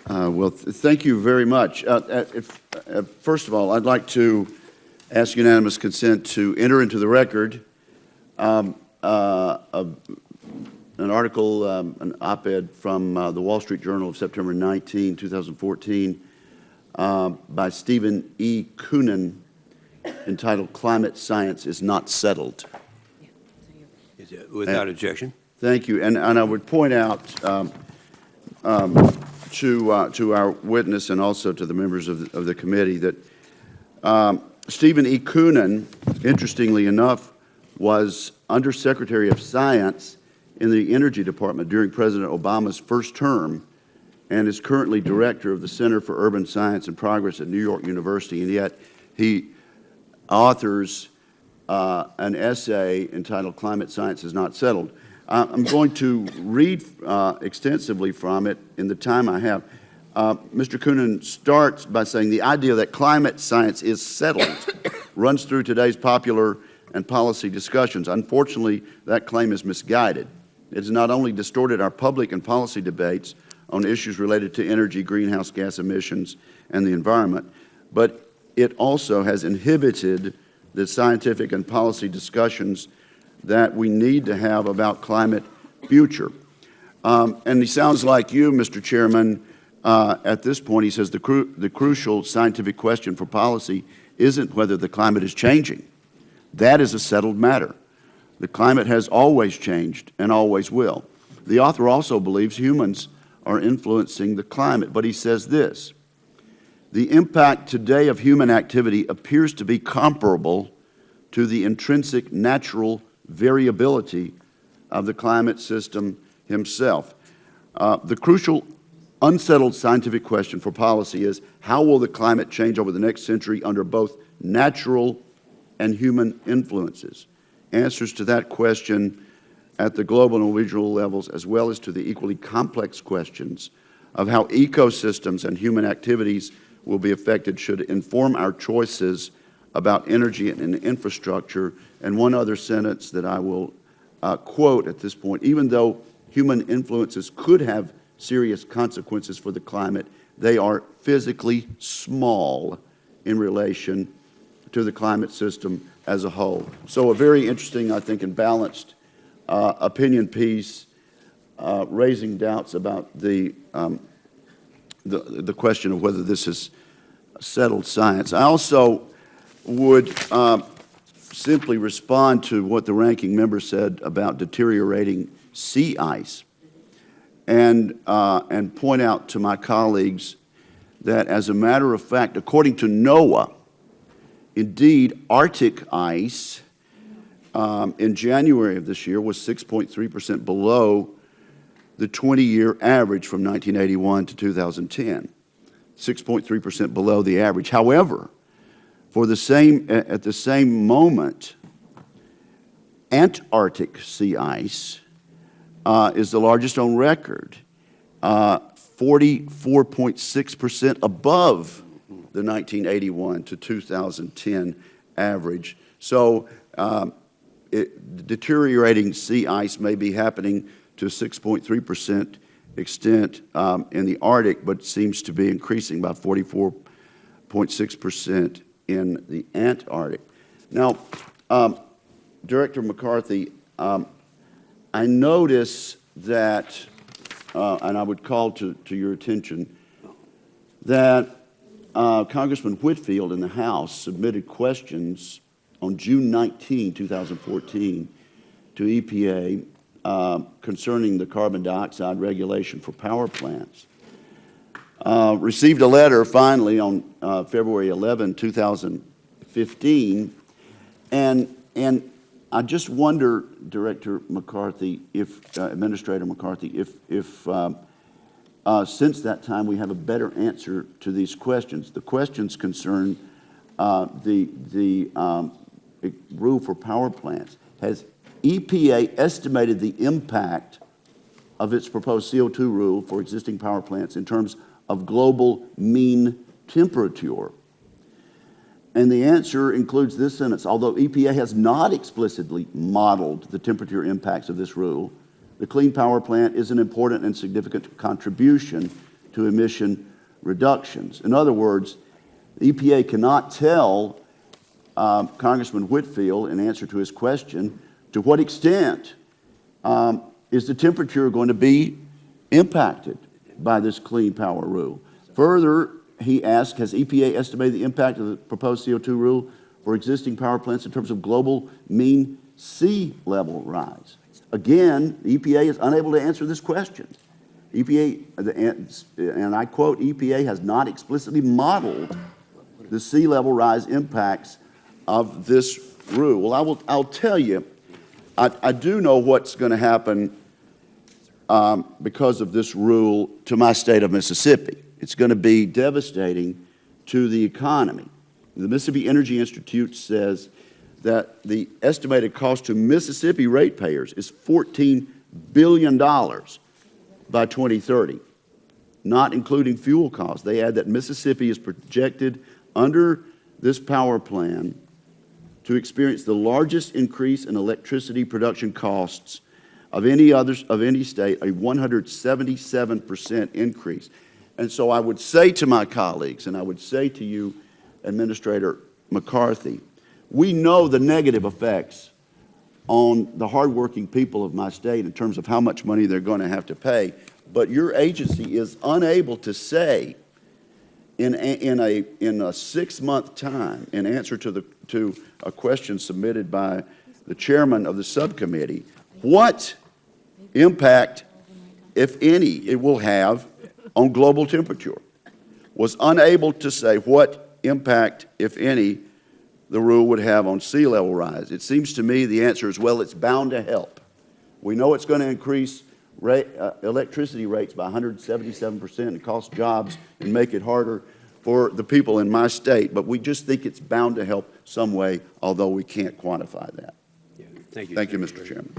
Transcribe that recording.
Thank you very much. First of all, I'd like to ask unanimous consent to enter into the record an article, an op-ed from the Wall Street Journal of September 19, 2014, by Stephen E. Koonin, entitled "Climate Science is Not Settled." Without objection. Thank you. And I would point out to our witness and also to the members of the committee that Stephen E. Koonin, interestingly enough, was Undersecretary of Science in the Energy Department during President Obama's first term and is currently director of the Center for Urban Science and Progress at New York University, and yet he authors an essay entitled "Climate Science is Not Settled." I'm going to read extensively from it in the time I have. Mr. Koonin starts by saying the idea that climate science is settled runs through today's popular and policy discussions. Unfortunately, that claim is misguided. It has not only distorted our public and policy debates on issues related to energy, greenhouse gas emissions, and the environment, but it also has inhibited the scientific and policy discussions that we need to have about climate future. And he sounds like you, Mr. Chairman, at this point. He says the crucial scientific question for policy isn't whether the climate is changing. That is a settled matter. The climate has always changed and always will. The author also believes humans are influencing the climate, but he says this: the impact today of human activity appears to be comparable to the intrinsic natural variability of the climate system himself. The crucial unsettled scientific question for policy is, how will the climate change over the next century under both natural and human influences? Answers to that question at the global and regional levels, as well as to the equally complex questions of how ecosystems and human activities will be affected, should inform our choices about energy and infrastructure. And one other sentence that I will quote at this point: even though human influences could have serious consequences for the climate, they are physically small in relation to the climate system as a whole. So a very interesting, I think, and balanced opinion piece, raising doubts about the question of whether this is settled science. I also would simply respond to what the ranking member said about deteriorating sea ice, and point out to my colleagues that, as a matter of fact, according to NOAA, indeed, Arctic ice in January of this year was 6.3% below the 20-year average from 1981 to 2010, 6.3% below the average. However, at the same moment, Antarctic sea ice is the largest on record, 44.6% above the 1981 to 2010 average. So deteriorating sea ice may be happening to a 6.3% extent in the Arctic, but seems to be increasing by 44.6% in the Antarctic. Now, Director McCarthy, I notice that, and I would call to your attention, that Congressman Whitfield in the House submitted questions on June 19, 2014, to EPA concerning the carbon dioxide regulation for power plants. Received a letter finally on February 11, 2015, and I just wonder, Director McCarthy, Administrator McCarthy, if since that time we have a better answer to these questions. The questions concern the rule for power plants. Has EPA estimated the impact of its proposed CO2 rule for existing power plants in terms of global mean temperature? And the answer includes this sentence: although EPA has not explicitly modeled the temperature impacts of this rule, the clean power plant is an important and significant contribution to emission reductions. In other words, the EPA cannot tell Congressman Whitfield, in answer to his question, to what extent is the temperature going to be impacted by this clean power rule. Further, he asked, has EPA estimated the impact of the proposed CO2 rule for existing power plants in terms of global mean sea level rise? Again, the EPA is unable to answer this question. EPA, and I quote, EPA has not explicitly modeled the sea level rise impacts of this rule. Well, I'll tell you, I do know what's going to happen because of this rule to my state of Mississippi. It's going to be devastating to the economy. The Mississippi Energy Institute says that the estimated cost to Mississippi ratepayers is $14 billion by 2030, not including fuel costs. They add that Mississippi is projected under this power plan to experience the largest increase in electricity production costs of any state, a 177% increase. And so I would say to my colleagues, and I would say to you, Administrator McCarthy, we know the negative effects on the hardworking people of my state in terms of how much money they're going to have to pay, but your agency is unable to say in a 6-month time, in answer to a question submitted by the chairman of the subcommittee, what impact, if any, it will have on global temperature. Was unable to say what impact, if any, the rule would have on sea level rise. It seems to me the answer is, well, it's bound to help. We know it's going to increase electricity rates by 177% and cost jobs and make it harder for the people in my state, but we just think it's bound to help some way, although we can't quantify that. Yeah, thank you. Thank you, Mr. Chairman.